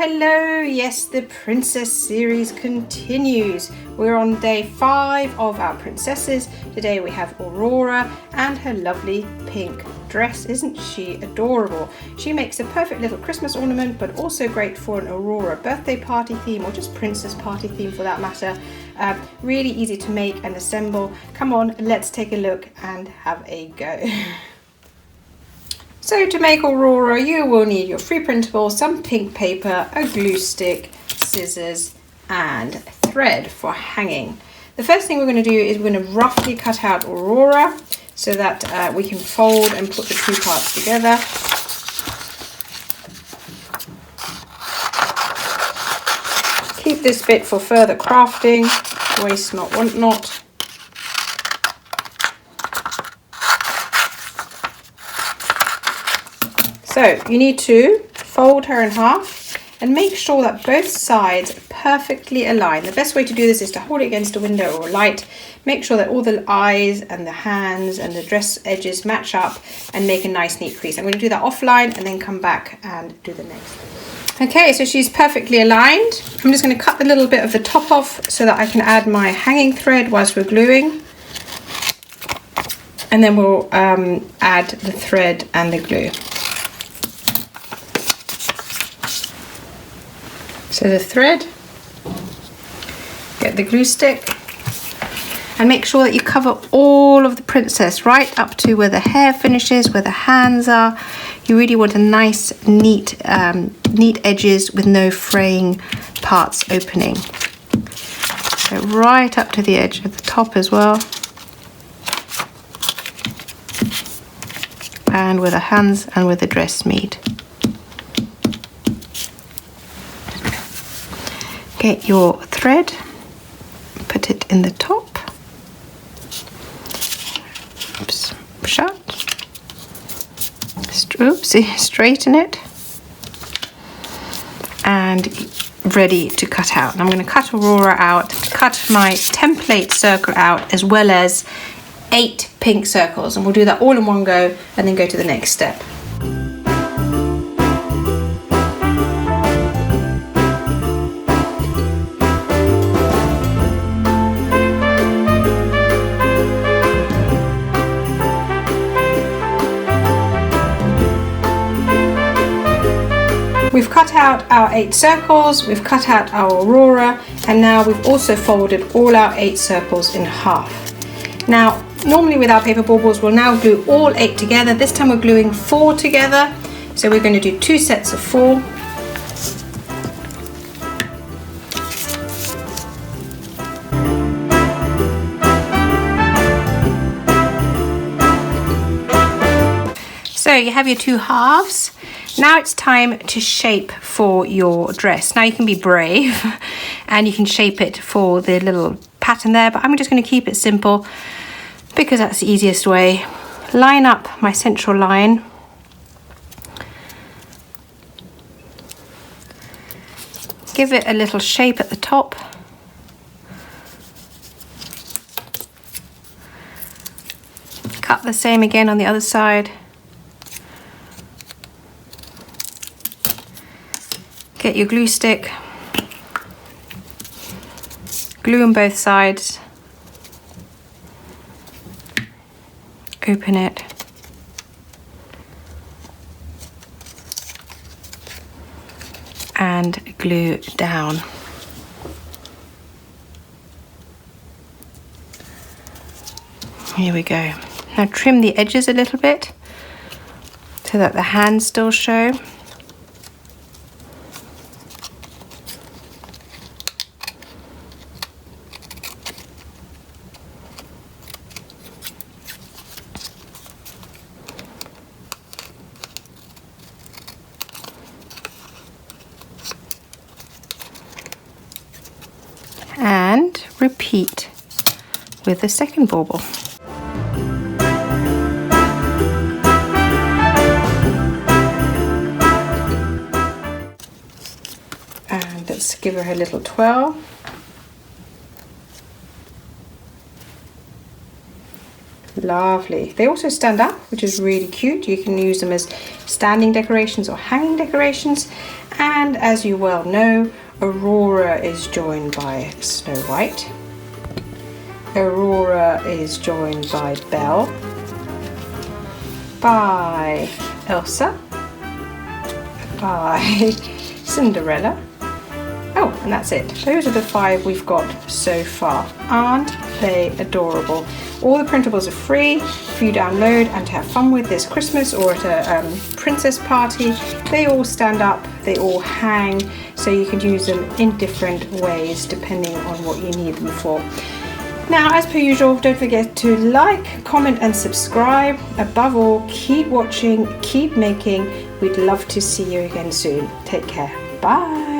Hello. Yes, the princess series continues. We're on day 5 of our princesses. Today we have Aurora and her lovely pink dress. Isn't she adorable? She makes a perfect little Christmas ornament, but also great for an Aurora birthday party theme, or just princess party theme for that matter. Really easy to make and assemble. Come on, let's take a look and have a go. So to make Aurora, you will need your free printable, some pink paper, a glue stick, scissors and thread for hanging. The first thing we're going to do is we're going to roughly cut out Aurora so that we can fold and put the two parts together. Keep this bit for further crafting, waste not, want not. So you need to fold her in half and make sure that both sides perfectly align. The best way to do this is to hold it against a window or light. Make sure that all the eyes and the hands and the dress edges match up and make a nice neat crease. I'm going to do that offline and then come back and do the next. Okay, so she's perfectly aligned. I'm just going to cut the little bit of the top off so that I can add my hanging thread whilst we're gluing. And then we'll add the thread and the glue. So the thread, get the glue stick, and make sure that you cover all of the princess right up to where the hair finishes, where the hands are. You really want a nice, neat edges with no fraying parts opening. So right up to the edge of the top as well. And where the hands and where the dress meet. Get your thread, put it in the top, oops, shut, straighten it, and ready to cut out. And I'm going to cut Aurora out, cut my template circle out, as well as 8 pink circles, and we'll do that all in one go and then go to the next step. We've cut out our 8 circles, we've cut out our Aurora, and now we've also folded all our 8 circles in half. Now, normally with our paper baubles, we'll now glue all 8 together. This time we're gluing 4 together. So we're going to do 2 sets of 4. So you have your 2 halves. Now it's time to shape for your dress. Now you can be brave and you can shape it for the little pattern there, but I'm just going to keep it simple because that's the easiest way. Line up my central line. Give it a little shape at the top. Cut the same again on the other side. Get your glue stick, glue on both sides, open it, and glue down. Here we go. Now trim the edges a little bit so that the hands still show. And repeat with the second bauble. And let's give her a little twirl. Lovely. They also stand up, which is really cute. You can use them as standing decorations or hanging decorations. And as you well know, Aurora is joined by Snow White. Aurora is joined by Belle, by Elsa, by Cinderella. Oh, and that's it. Those are the 5 we've got so far. Aren't they adorable? All the printables are free for you to download and to have fun with this Christmas or at a princess party. They all stand up, they all hang, so you can use them in different ways depending on what you need them for. Now, as per usual, don't forget to like, comment and subscribe. Above all, keep watching, keep making. We'd love to see you again soon. Take care. Bye.